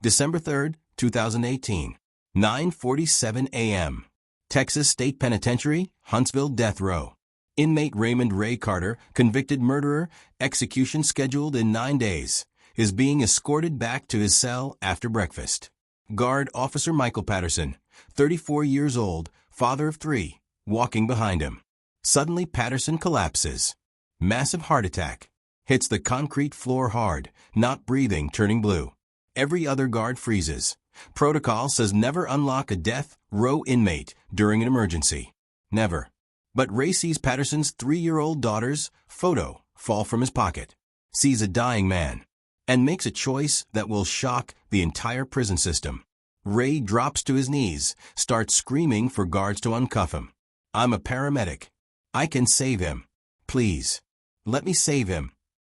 December 3rd, 2018, 9:47 a.m. Texas State Penitentiary, Huntsville Death Row. Inmate Raymond Ray Carter, convicted murderer, execution scheduled in 9 days, is being escorted back to his cell after breakfast. Guard Officer Michael Patterson, 34 years old, father of 3, walking behind him. Suddenly Patterson collapses. Massive heart attack. Hits the concrete floor hard, not breathing, turning blue. Every other guard freezes. Protocol says never unlock a death row inmate during an emergency. Never. But Ray sees Patterson's 3-year-old daughter's photo fall from his pocket, sees a dying man, and makes a choice that will shock the entire prison system. Ray drops to his knees, starts screaming for guards to uncuff him. "I'm a paramedic. I can save him. Please. Let me save him."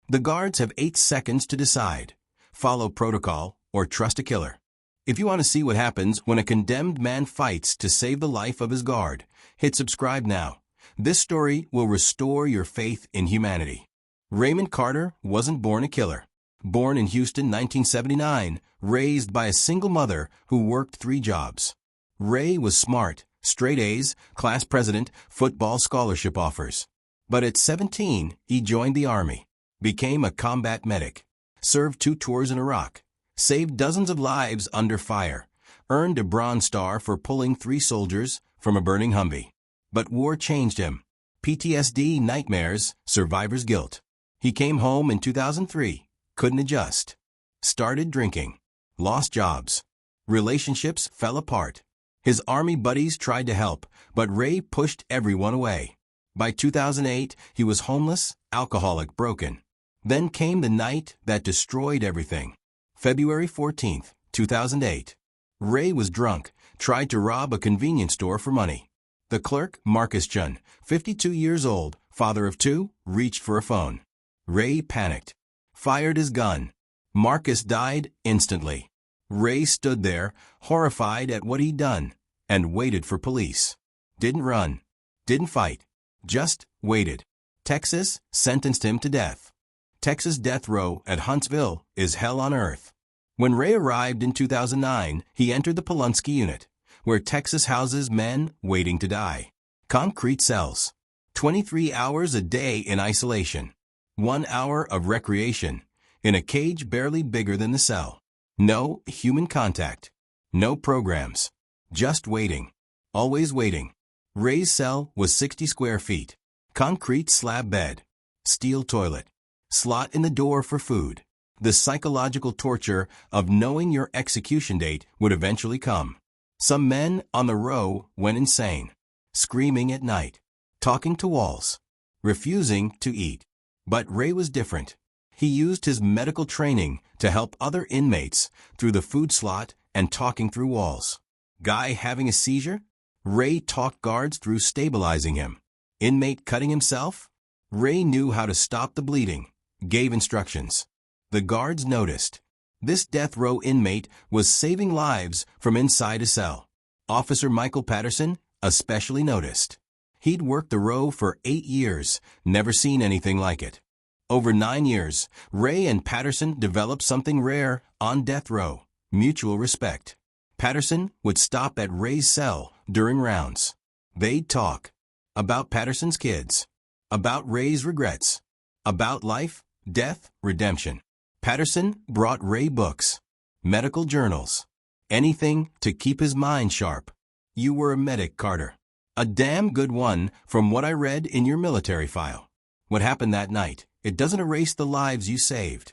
The guards have 8 seconds to decide. Follow protocol or trust a killer. If you want to see what happens when a condemned man fights to save the life of his guard, hit subscribe now. This story will restore your faith in humanity. Raymond Carter wasn't born a killer. Born in Houston, 1979, raised by a single mother who worked 3 jobs. Ray was smart, straight A's, class president, football scholarship offers. But at 17, he joined the Army, became a combat medic, served 2 tours in Iraq, saved dozens of lives under fire, earned a Bronze Star for pulling 3 soldiers from a burning Humvee. But war changed him. PTSD, nightmares, survivor's guilt. He came home in 2003, couldn't adjust. Started drinking. Lost jobs. Relationships fell apart. His Army buddies tried to help, but Ray pushed everyone away. By 2008, he was homeless, alcoholic, broken. Then came the night that destroyed everything. February 14, 2008. Ray was drunk, tried to rob a convenience store for money. The clerk, Marcus Chun, 52 years old, father of 2, reached for a phone. Ray panicked. Fired his gun. Marcus died instantly. Ray stood there, horrified at what he'd done, and waited for police. Didn't run. Didn't fight. Just waited. Texas sentenced him to death. Texas death row at Huntsville is hell on earth. When Ray arrived in 2009, he entered the Polunsky unit, where Texas houses men waiting to die. Concrete cells. 23 hours a day in isolation. 1 hour of recreation, in a cage barely bigger than the cell. No human contact. No programs. Just waiting. Always waiting. Ray's cell was 60 square feet. Concrete slab bed. Steel toilet. Slot in the door for food. The psychological torture of knowing your execution date would eventually come. Some men on the row went insane. Screaming at night. Talking to walls. Refusing to eat. But Ray was different. He used his medical training to help other inmates through the food slot and talking through walls. Guy having a seizure? Ray talked guards through stabilizing him. Inmate cutting himself? Ray knew how to stop the bleeding, gave instructions. The guards noticed. This death row inmate was saving lives from inside a cell. Officer Michael Patterson especially noticed. He'd worked the row for 8 years, never seen anything like it. Over 9 years, Ray and Patterson developed something rare on death row: mutual respect. Patterson would stop at Ray's cell during rounds. They'd talk about Patterson's kids, about Ray's regrets, about life, death, redemption. Patterson brought Ray books, medical journals, anything to keep his mind sharp. "You were a medic, Carter. A damn good one from what I read in your military file. What happened that night, it doesn't erase the lives you saved."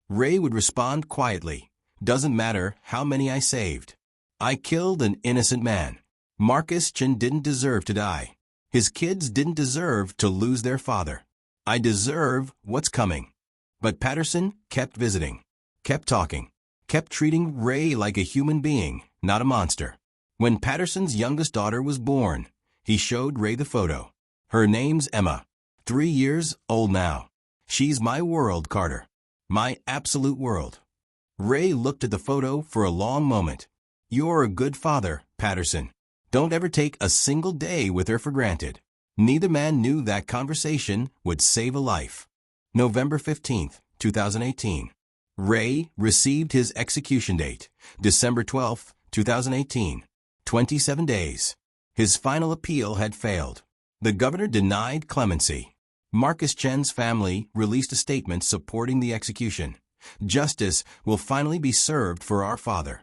Ray would respond quietly, "Doesn't matter how many I saved. I killed an innocent man. Marcus Chin didn't deserve to die. His kids didn't deserve to lose their father. I deserve what's coming." But Patterson kept visiting, kept talking, kept treating Ray like a human being, not a monster. When Patterson's youngest daughter was born, he showed Ray the photo. "Her name's Emma. 3 years old now. She's my world, Carter. My absolute world." Ray looked at the photo for a long moment. "You're a good father, Patterson. Don't ever take a single day with her for granted." Neither man knew that conversation would save a life. November 15, 2018. Ray received his execution date, December 12, 2018. 27 days. His final appeal had failed. The governor denied clemency. Marcus Chen's family released a statement supporting the execution. Justice will finally be served for our father.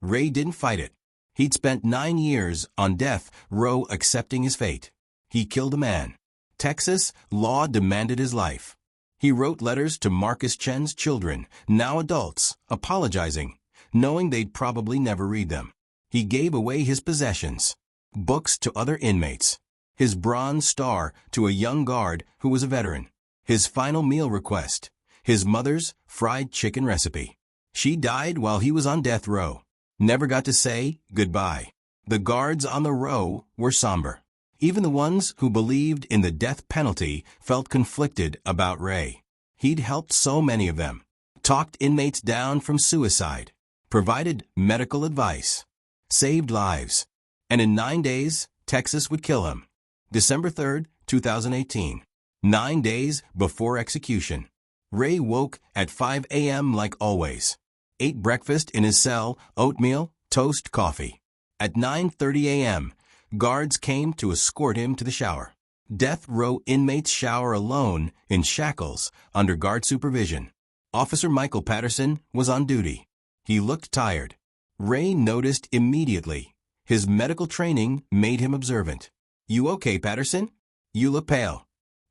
Ray didn't fight it. He'd spent 9 years on death row accepting his fate. He killed a man. Texas law demanded his life. He wrote letters to Marcus Chen's children, now adults, apologizing, knowing they'd probably never read them. He gave away his possessions, books to other inmates, his Bronze Star to a young guard who was a veteran, his final meal request, his mother's fried chicken recipe. She died while he was on death row. Never got to say goodbye. The guards on the row were somber. Even the ones who believed in the death penalty felt conflicted about Ray. He'd helped so many of them, talked inmates down from suicide, provided medical advice, saved lives, and in 9 days, Texas would kill him. December 3, 2018. 9 days before execution. Ray woke at 5 a.m. like always. Ate breakfast in his cell, oatmeal, toast, coffee. At 9:30 a.m., guards came to escort him to the shower. Death row inmates shower alone in shackles under guard supervision. Officer Michael Patterson was on duty. He looked tired. Ray noticed immediately. His medical training made him observant. "You okay, Patterson? You look pale."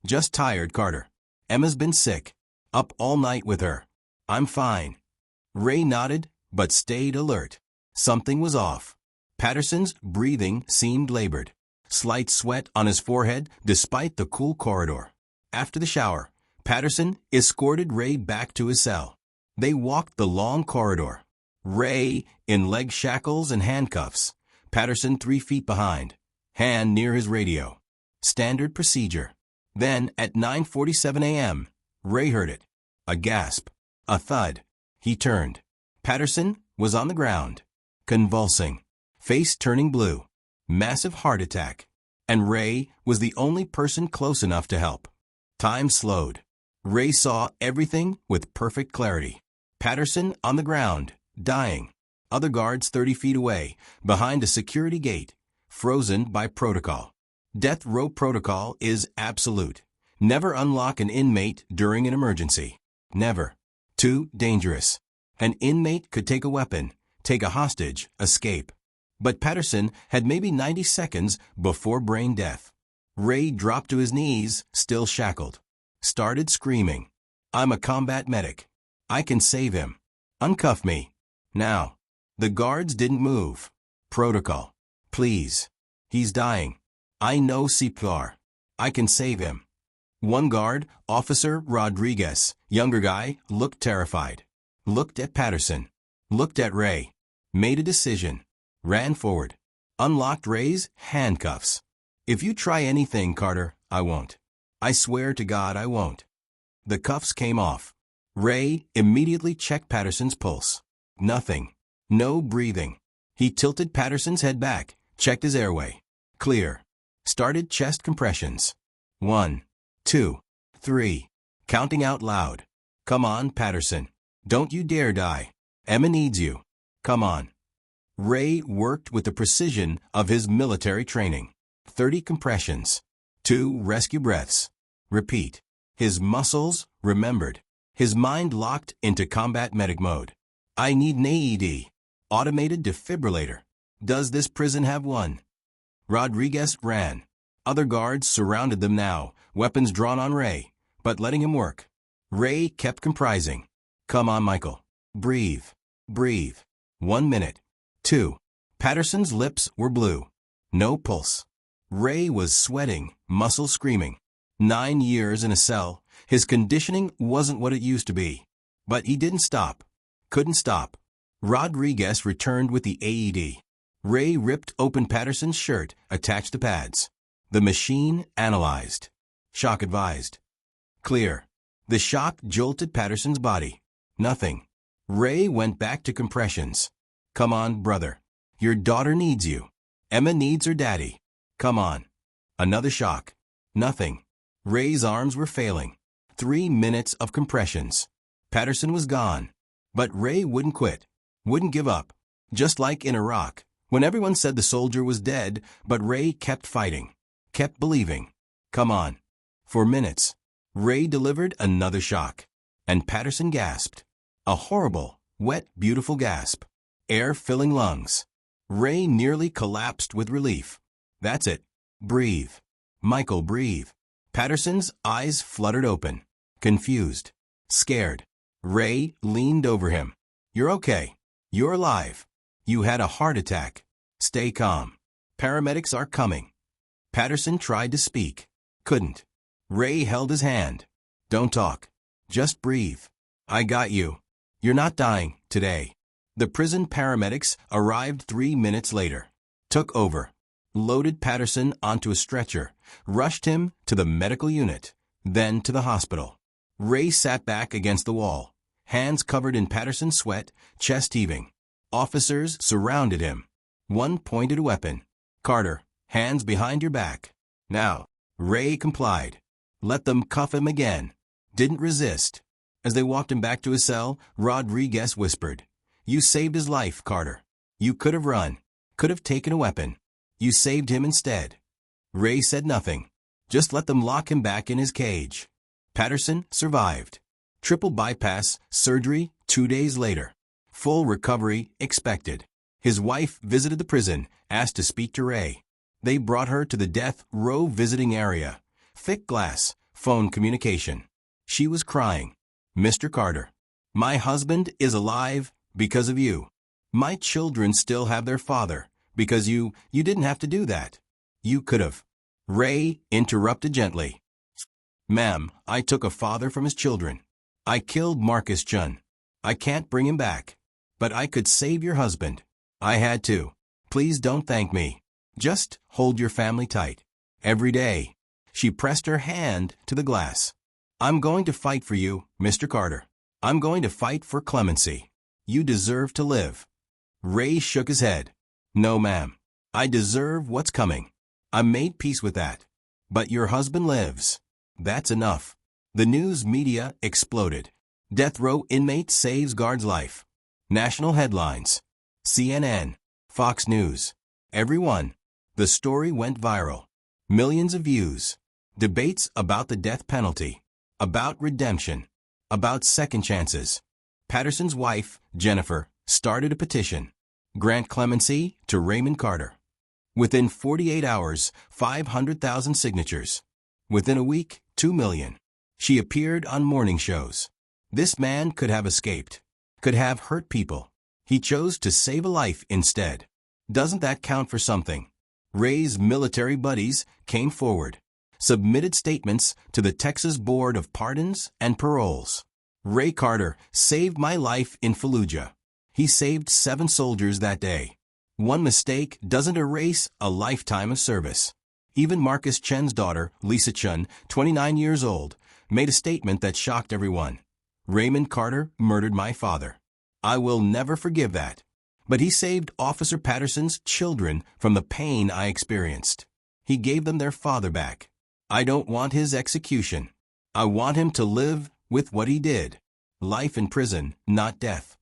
"Just tired, Carter. Emma's been sick. Up all night with her." "I'm fine." Ray nodded, but stayed alert. Something was off. Patterson's breathing seemed labored. Slight sweat on his forehead despite the cool corridor. After the shower, Patterson escorted Ray back to his cell. They walked the long corridor. Ray in leg shackles and handcuffs. Patterson 3 feet behind, hand near his radio. Standard procedure. Then, at 9:47 a.m., Ray heard it. A gasp. A thud. He turned. Patterson was on the ground, convulsing, face turning blue. Massive heart attack. And Ray was the only person close enough to help. Time slowed. Ray saw everything with perfect clarity. Patterson on the ground, dying. Other guards 30 feet away, behind a security gate, frozen by protocol. Death row protocol is absolute. Never unlock an inmate during an emergency. Never. Too dangerous. An inmate could take a weapon, take a hostage, escape. But Patterson had maybe 90 seconds before brain death. Ray dropped to his knees, still shackled. Started screaming. "I'm a combat medic. I can save him. Uncuff me. Now." The guards didn't move. Protocol. "Please. He's dying. I know CPR. I can save him." One guard, Officer Rodriguez, younger guy, looked terrified. Looked at Patterson. Looked at Ray. Made a decision. Ran forward. Unlocked Ray's handcuffs. "If you try anything, Carter, I won't. I swear to God I won't." The cuffs came off. Ray immediately checked Patterson's pulse. Nothing. No breathing. He tilted Patterson's head back, checked his airway. Clear. Started chest compressions. 1, 2, 3. Counting out loud. "Come on, Patterson. Don't you dare die. Emma needs you. Come on." Ray worked with the precision of his military training. 30 compressions. 2 rescue breaths. Repeat. His muscles remembered. His mind locked into combat medic mode. "I need an AED. Automated defibrillator. Does this prison have one?" Rodriguez ran. Other guards surrounded them now, weapons drawn on Ray, but letting him work. Ray kept comprising. "Come on, Michael. Breathe. Breathe. 1 minute. 2. Patterson's lips were blue. No pulse. Ray was sweating, muscles screaming. 9 years in a cell, his conditioning wasn't what it used to be. But he didn't stop. Couldn't stop. Rodriguez returned with the AED. Ray ripped open Patterson's shirt, attached the pads. The machine analyzed. Shock advised. Clear. The shock jolted Patterson's body. Nothing. Ray went back to compressions. "Come on, brother. Your daughter needs you. Emma needs her daddy. Come on." Another shock. Nothing. Ray's arms were failing. 3 minutes of compressions. Patterson was gone. But Ray wouldn't quit, wouldn't give up. Just like in Iraq, when everyone said the soldier was dead, but Ray kept fighting, kept believing. Come on. For minutes, Ray delivered another shock, and Patterson gasped. A horrible, wet, beautiful gasp. Air filling lungs. Ray nearly collapsed with relief. That's it. Breathe. Michael, breathe. Patterson's eyes fluttered open, confused, scared. Ray leaned over him. You're okay. You're alive. You had a heart attack. Stay calm. Paramedics are coming. Patterson tried to speak. Couldn't. Ray held his hand. Don't talk. Just breathe. I got you. You're not dying today. The prison paramedics arrived 3 minutes later. Took over. Loaded Patterson onto a stretcher. Rushed him to the medical unit. Then to the hospital. Ray sat back against the wall. Hands covered in Patterson's sweat, chest heaving. Officers surrounded him. One pointed a weapon. Carter, hands behind your back. Now. Ray complied. Let them cuff him again. Didn't resist. As they walked him back to his cell, Rodriguez whispered, You saved his life, Carter. You could have run. Could have taken a weapon. You saved him instead. Ray said nothing. Just let them lock him back in his cage. Patterson survived. Triple bypass surgery 2 days later. Full recovery expected. His wife visited the prison, asked to speak to Ray. They brought her to the death row visiting area. Thick glass, phone communication. She was crying. Mr. Carter, my husband is alive because of you. My children still have their father because you didn't have to do that. You could have. Ray interrupted gently. Ma'am, I took a father from his children. I killed Marcus Chun. I can't bring him back. But I could save your husband. I had to. Please don't thank me. Just hold your family tight. Every day. She pressed her hand to the glass. I'm going to fight for you, Mr. Carter. I'm going to fight for clemency. You deserve to live. Ray shook his head. No, ma'am. I deserve what's coming. I made peace with that. But your husband lives. That's enough. The news media exploded. Death row inmate saves guard's life. National headlines. CNN. Fox News. Everyone. The story went viral. Millions of views. Debates about the death penalty. About redemption. About second chances. Patterson's wife, Jennifer, started a petition. Grant clemency to Raymond Carter. Within 48 hours, 500,000 signatures. Within a week, 2 million. She appeared on morning shows. This man could have escaped. Could have hurt people. He chose to save a life instead. Doesn't that count for something? Ray's military buddies came forward. Submitted statements to the Texas Board of Pardons and Paroles. Ray Carter saved my life in Fallujah. He saved 7 soldiers that day. One mistake doesn't erase a lifetime of service. Even Marcus Chen's daughter, Lisa Chun, 29 years old, made a statement that shocked everyone. Raymond Carter murdered my father. I will never forgive that. But he saved Officer Patterson's children from the pain I experienced. He gave them their father back. I don't want his execution. I want him to live with what he did. Life in prison, not death.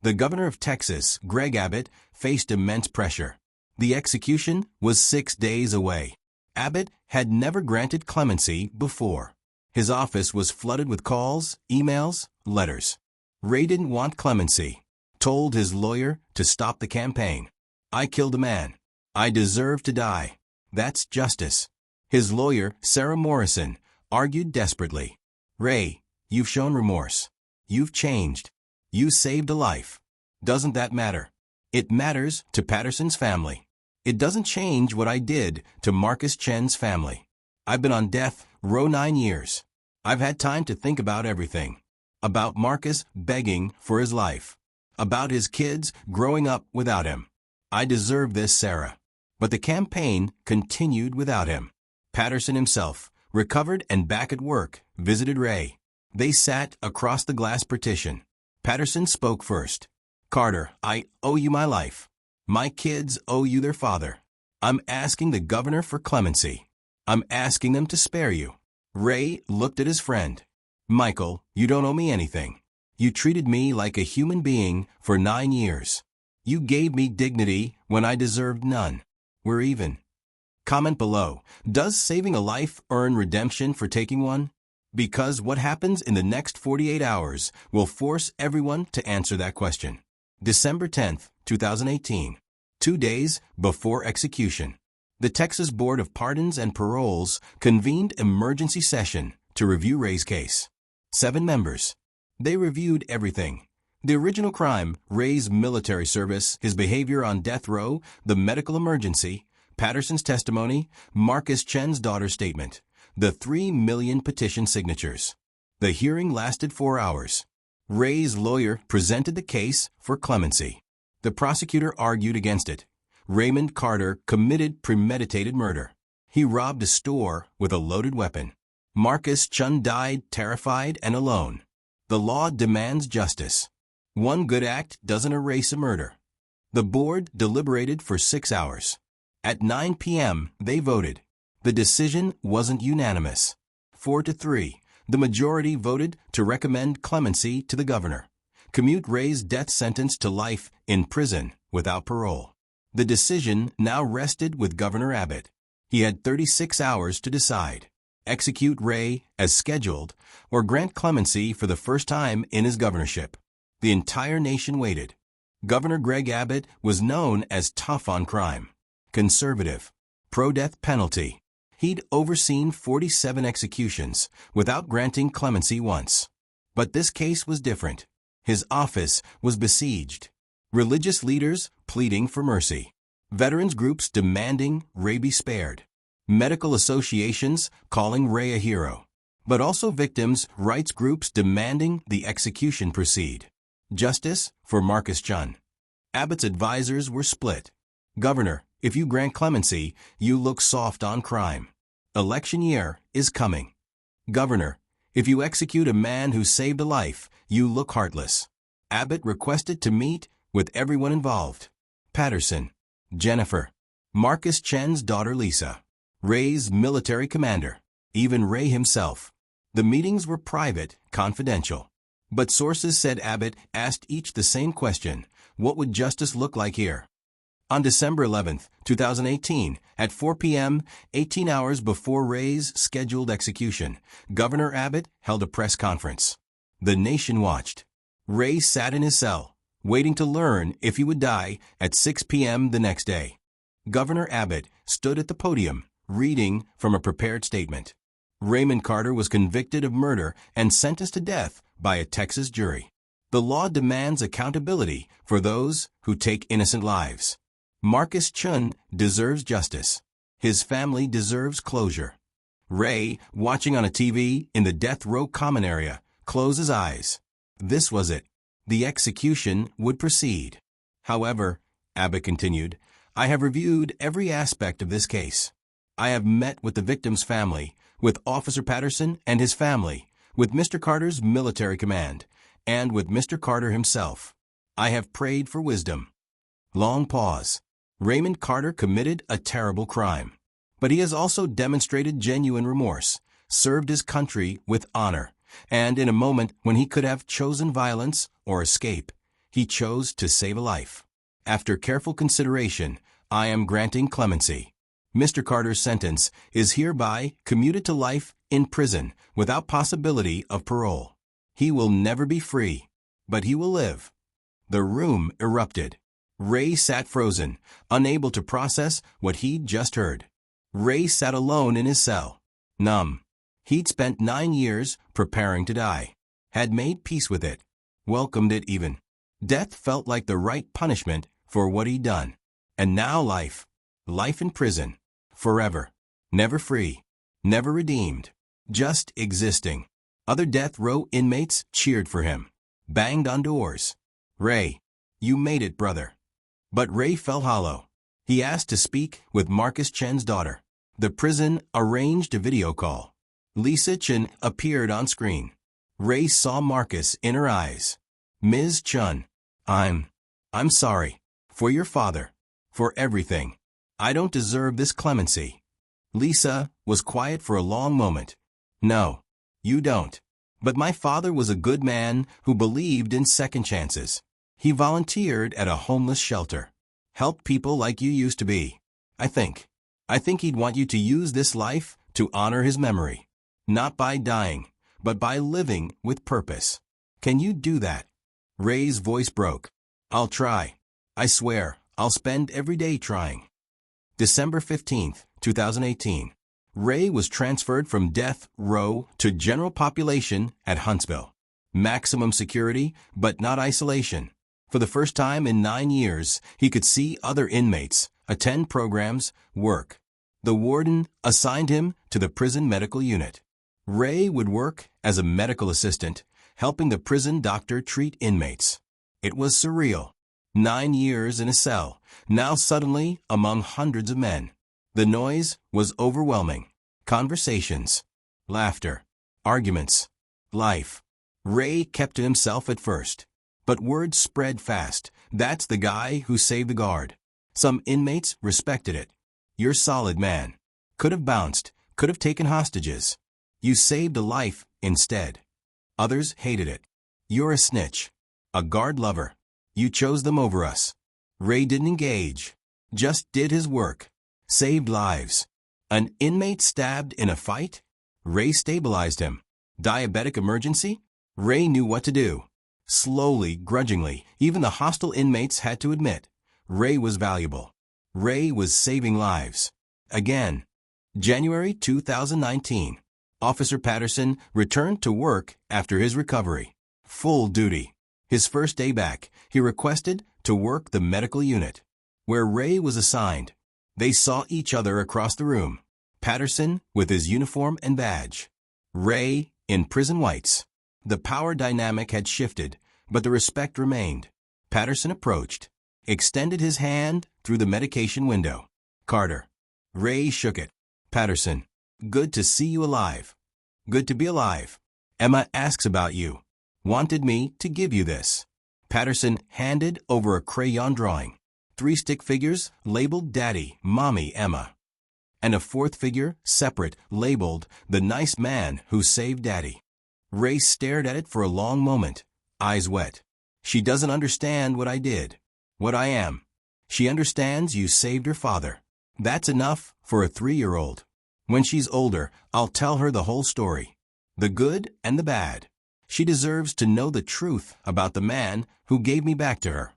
The governor of Texas, Greg Abbott, faced immense pressure. The execution was 6 days away. Abbott had never granted clemency before. His office was flooded with calls, emails, letters. Ray didn't want clemency. Told his lawyer to stop the campaign. I killed a man. I deserve to die. That's justice. His lawyer, Sarah Morrison, argued desperately. Ray, you've shown remorse. You've changed. You saved a life. Doesn't that matter? It matters to Patterson's family. It doesn't change what I did to Marcus Chen's family. I've been on death row 9 years. I've had time to think about everything. About Marcus begging for his life. About his kids growing up without him. I deserve this, Sarah. But the campaign continued without him. Patterson himself, recovered and back at work, visited Ray. They sat across the glass partition. Patterson spoke first. Carter, I owe you my life. My kids owe you their father. I'm asking the governor for clemency. I'm asking them to spare you. Ray looked at his friend. Michael, you don't owe me anything. You treated me like a human being for 9 years. You gave me dignity when I deserved none. We're even. Comment below, does saving a life earn redemption for taking one? Because what happens in the next 48 hours will force everyone to answer that question. December 10th, 2018. 2 days before execution. The Texas Board of Pardons and Paroles convened emergency session to review Ray's case. 7 members. They reviewed everything. The original crime, Ray's military service, his behavior on death row, the medical emergency, Patterson's testimony, Marcus Chen's daughter's statement, the 3 million petition signatures. The hearing lasted 4 hours. Ray's lawyer presented the case for clemency. The prosecutor argued against it. Raymond Carter committed premeditated murder. He robbed a store with a loaded weapon. Marcus Chen died terrified and alone. The law demands justice. One good act doesn't erase a murder. The board deliberated for 6 hours. At 9 p.m., they voted. The decision wasn't unanimous. 4-3, the majority voted to recommend clemency to the governor. Commute Ray's death sentence to life in prison without parole. The decision now rested with Governor Abbott. He had 36 hours to decide. Execute Ray as scheduled or grant clemency for the first time in his governorship. The entire nation waited. Governor Greg Abbott was known as tough on crime, conservative, pro-death penalty. He'd overseen 47 executions without granting clemency once. But this case was different. His office was besieged. Religious leaders pleading for mercy. Veterans groups demanding Ray be spared. Medical associations calling Ray a hero. But also victims' rights groups demanding the execution proceed. Justice for Marcus Chen. Abbott's advisors were split. Governor, if you grant clemency, you look soft on crime. Election year is coming. Governor, if you execute a man who saved a life, you look heartless. Abbott requested to meet with everyone involved. Patterson, Jennifer, Marcus Chen's daughter Lisa, Ray's military commander, even Ray himself. The meetings were private, confidential. But sources said Abbott asked each the same question, what would justice look like here? On December 11, 2018, at 4 p.m., 18 hours before Ray's scheduled execution, Governor Abbott held a press conference. The nation watched. Ray sat in his cell, waiting to learn if he would die at 6 p.m. the next day. Governor Abbott stood at the podium, reading from a prepared statement. Raymond Carter was convicted of murder and sentenced to death by a Texas jury. The law demands accountability for those who take innocent lives. Marcus Chen deserves justice. His family deserves closure. Ray, watching on a TV in the death row common area, closed his eyes. This was it. The execution would proceed. However, Abbott continued, I have reviewed every aspect of this case. I have met with the victim's family, with Officer Patterson and his family, with Mr. Carter's military command, and with Mr. Carter himself. I have prayed for wisdom. Long pause. Raymond Carter committed a terrible crime, but he has also demonstrated genuine remorse, served his country with honor, and in a moment when he could have chosen violence or escape, he chose to save a life. After careful consideration, I am granting clemency. Mr. Carter's sentence is hereby commuted to life in prison without possibility of parole. He will never be free, but he will live. The room erupted. Ray sat frozen, unable to process what he'd just heard. Ray sat alone in his cell, numb. He'd spent 9 years preparing to die, had made peace with it, welcomed it even. Death felt like the right punishment for what he'd done. And now life in prison, forever, never free, never redeemed, just existing. Other death row inmates cheered for him, banged on doors. Ray, you made it, brother. But Ray fell hollow. He asked to speak with Marcus Chen's daughter. The prison arranged a video call. Lisa Chen appeared on screen. Ray saw Marcus in her eyes. Ms. Chen, I'm sorry. For your father. For everything. I don't deserve this clemency. Lisa was quiet for a long moment. No, you don't. But my father was a good man who believed in second chances. He volunteered at a homeless shelter. Helped people like you used to be. I think he'd want you to use this life to honor his memory. Not by dying, but by living with purpose. Can you do that?" Ray's voice broke. "I'll try. I swear, I'll spend every day trying." December 15th, 2018. Ray was transferred from death row to general population at Huntsville. Maximum security, but not isolation. For the first time in 9 years, he could see other inmates, attend programs, work. The warden assigned him to the prison medical unit. Ray would work as a medical assistant, helping the prison doctor treat inmates. It was surreal. 9 years in a cell, now suddenly among hundreds of men. The noise was overwhelming. Conversations, laughter, arguments, life. Ray kept to himself at first. But word spread fast. "That's the guy who saved the guard." Some inmates respected it. "You're solid, man. Could have bounced, could have taken hostages. You saved a life instead." Others hated it. "You're a snitch. A guard lover. You chose them over us." Ray didn't engage. Just did his work. Saved lives. An inmate stabbed in a fight? Ray stabilized him. Diabetic emergency? Ray knew what to do. Slowly, grudgingly, even the hostile inmates had to admit, Ray was valuable. Ray was saving lives. Again. January 2019. Officer Patterson returned to work after his recovery. Full duty. His first day back, he requested to work the medical unit, where Ray was assigned. They saw each other across the room. Patterson with his uniform and badge. Ray in prison whites. The power dynamic had shifted, but the respect remained. Patterson approached, extended his hand through the medication window. "Carter." Ray shook it. "Patterson, good to see you alive." "Good to be alive. Emma asks about you. Wanted me to give you this." Patterson handed over a crayon drawing. 3 stick figures labeled Daddy, Mommy, Emma. And a 4th figure, separate, labeled The Nice Man Who Saved Daddy. Ray stared at it for a long moment, eyes wet. "She doesn't understand what I did, what I am. She understands you saved her father. That's enough for a 3-year-old. When she's older, I'll tell her the whole story, the good and the bad. She deserves to know the truth about the man who gave me back to her."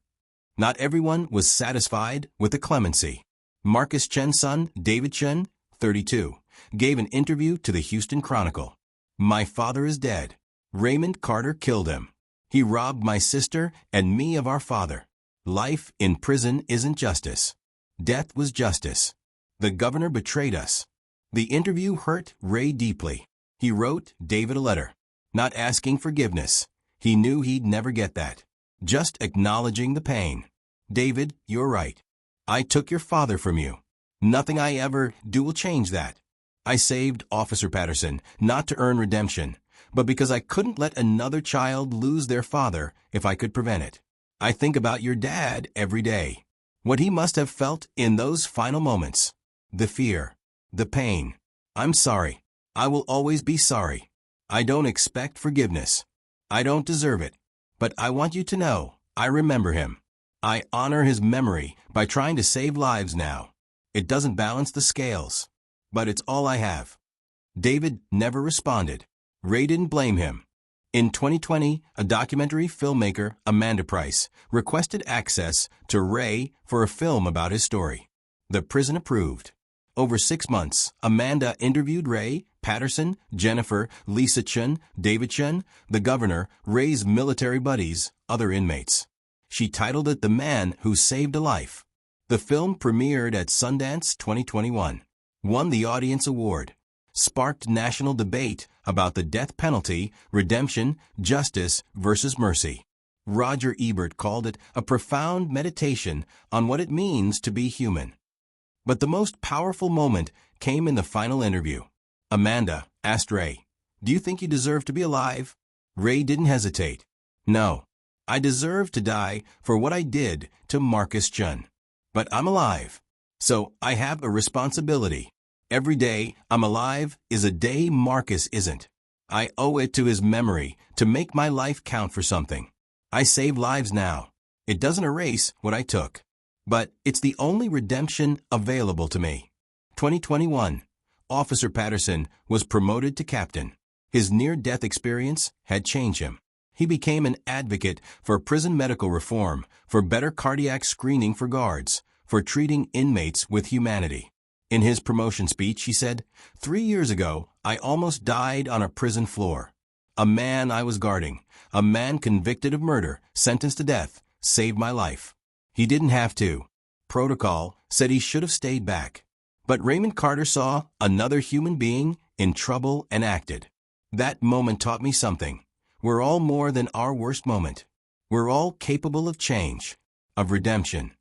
Not everyone was satisfied with the clemency. Marcus Chen's son, David Chen, 32, gave an interview to the Houston Chronicle. "My father is dead. Raymond Carter killed him. He robbed my sister and me of our father. Life in prison isn't justice. Death was justice. The governor betrayed us." The interview hurt Ray deeply. He wrote David a letter, not asking forgiveness. He knew he'd never get that. Just acknowledging the pain. "David, you're right. I took your father from you. Nothing I ever do will change that. I saved Officer Patterson, not to earn redemption, but because I couldn't let another child lose their father if I could prevent it. I think about your dad every day. What he must have felt in those final moments. The fear. The pain. I'm sorry. I will always be sorry. I don't expect forgiveness. I don't deserve it. But I want you to know, I remember him. I honor his memory by trying to save lives now. It doesn't balance the scales, but it's all I have." David never responded. Ray didn't blame him. In 2020, a documentary filmmaker, Amanda Price, requested access to Ray for a film about his story. The prison approved. Over 6 months, Amanda interviewed Ray, Patterson, Jennifer, Lisa Chen, David Chen, the governor, Ray's military buddies, other inmates. She titled it The Man Who Saved a Life. The film premiered at Sundance 2021, won the Audience Award, sparked national debate about the death penalty, redemption, justice versus mercy. Roger Ebert called it a profound meditation on what it means to be human. But the most powerful moment came in the final interview. Amanda asked Ray, "Do you think you deserve to be alive?" Ray didn't hesitate. "No. I deserve to die for what I did to Marcus Chen. But I'm alive. So I have a responsibility. Every day I'm alive is a day Marcus isn't. I owe it to his memory to make my life count for something. I save lives now. It doesn't erase what I took, but it's the only redemption available to me. 2021. Officer Patterson was promoted to captain. His near-death experience had changed him. He became an advocate for prison medical reform, for better cardiac screening for guards, for treating inmates with humanity. In his promotion speech, he said, "3 years ago, I almost died on a prison floor. A man I was guarding, a man convicted of murder, sentenced to death, saved my life. He didn't have to. Protocol said he should have stayed back. But Raymond Carter saw another human being in trouble and acted. That moment taught me something. We're all more than our worst moment. We're all capable of change, of redemption."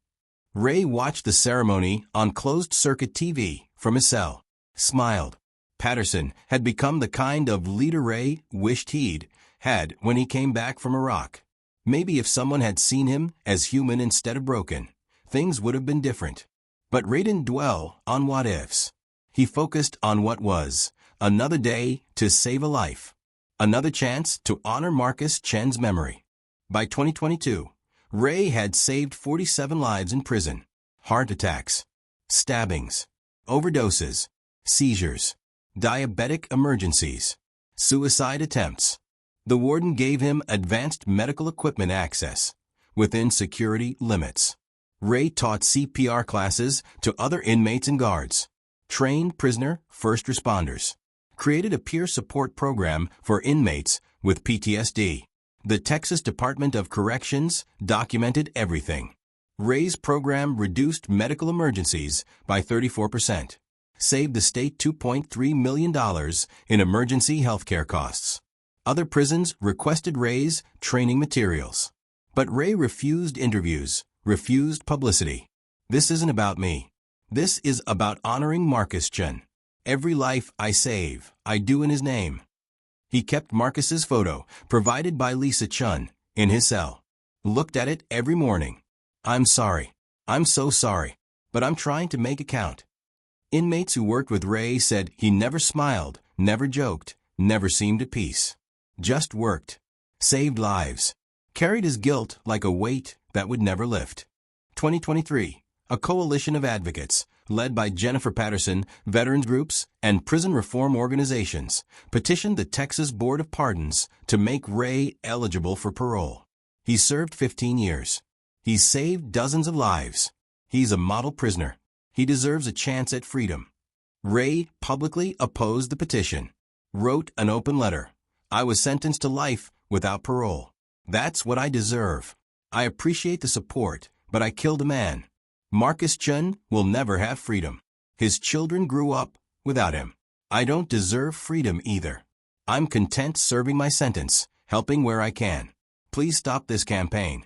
Ray watched the ceremony on closed-circuit TV from his cell, smiled. Patterson had become the kind of leader Ray wished he'd had when he came back from Iraq. Maybe if someone had seen him as human instead of broken, things would have been different. But Ray didn't dwell on what-ifs. He focused on what was: another day to save a life, another chance to honor Marcus Chen's memory. By 2022, Ray had saved 47 lives in prison. Heart attacks, stabbings, overdoses, seizures, diabetic emergencies, suicide attempts. The warden gave him advanced medical equipment access within security limits. Ray taught CPR classes to other inmates and guards, trained prisoner first responders, created a peer support program for inmates with PTSD. The Texas Department of Corrections documented everything. Ray's program reduced medical emergencies by 34%, saved the state $2.3 million in emergency healthcare costs. Other prisons requested Ray's training materials. But Ray refused interviews, refused publicity. "This isn't about me. This is about honoring Marcus Chen. Every life I save, I do in his name." He kept Marcus's photo, provided by Lisa Chun, in his cell. Looked at it every morning. "I'm sorry. I'm so sorry. But I'm trying to make it count." Inmates who worked with Ray said he never smiled, never joked, never seemed at peace. Just worked. Saved lives. Carried his guilt like a weight that would never lift. 2023. A coalition of advocates, led by Jennifer Patterson, veterans groups, and prison reform organizations, petitioned the Texas Board of Pardons to make Ray eligible for parole. He's served 15 years. He's saved dozens of lives. He's a model prisoner. He deserves a chance at freedom. Ray publicly opposed the petition. Wrote an open letter. "I was sentenced to life without parole. That's what I deserve. I appreciate the support, but I killed a man. Marcus Chen will never have freedom. His children grew up without him. I don't deserve freedom either. I'm content serving my sentence, helping where I can. Please stop this campaign."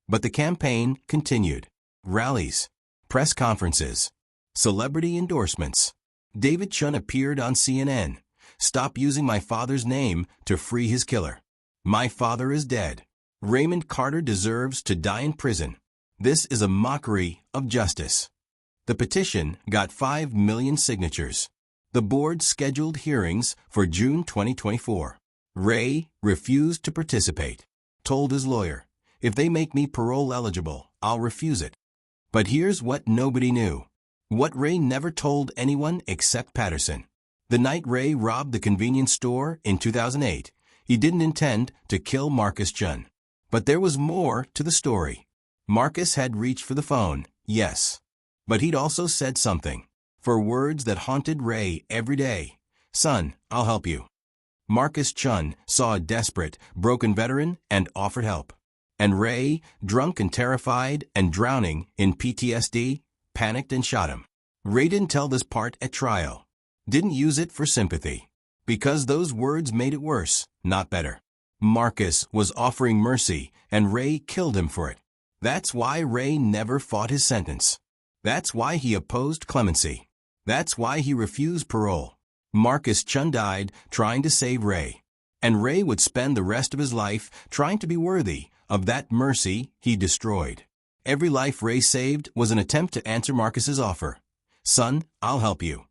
But the campaign continued. Rallies, press conferences, celebrity endorsements. David Chun appeared on CNN. "Stop using my father's name to free his killer. My father is dead. Raymond Carter deserves to die in prison. This is a mockery of justice." The petition got 5 million signatures. The board scheduled hearings for June 2024. Ray refused to participate. Told his lawyer, "If they make me parole eligible, I'll refuse it." But here's what nobody knew. What Ray never told anyone except Patterson. The night Ray robbed the convenience store in 2008, he didn't intend to kill Marcus Chen. But there was more to the story. Marcus had reached for the phone, yes. But he'd also said something, for words that haunted Ray every day. "Son, I'll help you." Marcus Chun saw a desperate, broken veteran and offered help. And Ray, drunk and terrified and drowning in PTSD, panicked and shot him. Ray didn't tell this part at trial. Didn't use it for sympathy. Because those words made it worse, not better. Marcus was offering mercy, and Ray killed him for it. That's why Ray never fought his sentence. That's why he opposed clemency. That's why he refused parole. Marcus Chun died trying to save Ray. And Ray would spend the rest of his life trying to be worthy of that mercy he destroyed. Every life Ray saved was an attempt to answer Marcus's offer. "Son, I'll help you."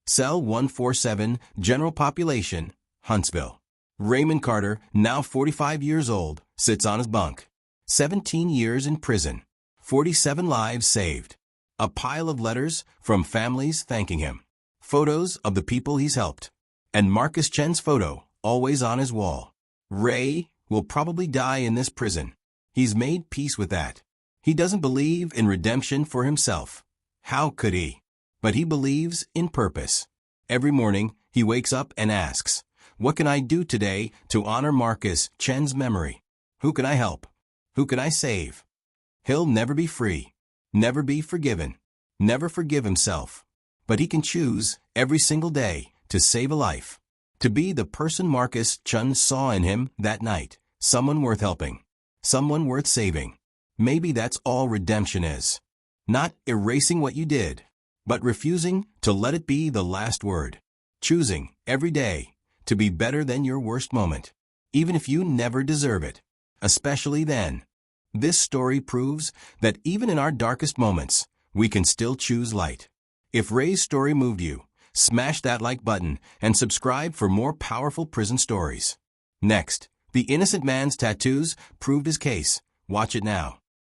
Cell 147, general population, Huntsville. Raymond Carter, now 45 years old, sits on his bunk. 17 years in prison. 47 lives saved. A pile of letters from families thanking him. Photos of the people he's helped. And Marcus Chen's photo, always on his wall. Ray will probably die in this prison. He's made peace with that. He doesn't believe in redemption for himself. How could he? But he believes in purpose. Every morning, he wakes up and asks, "What can I do today to honor Marcus Chen's memory? Who can I help? Who can I save?" He'll never be free, never be forgiven, never forgive himself. But he can choose, every single day, to save a life. To be the person Marcus Chen saw in him that night. Someone worth helping. Someone worth saving. Maybe that's all redemption is. Not erasing what you did, but refusing to let it be the last word. Choosing, every day, to be better than your worst moment. Even if you never deserve it. Especially then. This story proves that even in our darkest moments, we can still choose light. If Ray's story moved you, smash that like button and subscribe for more powerful prison stories. Next, the innocent man's tattoos proved his case. Watch it now.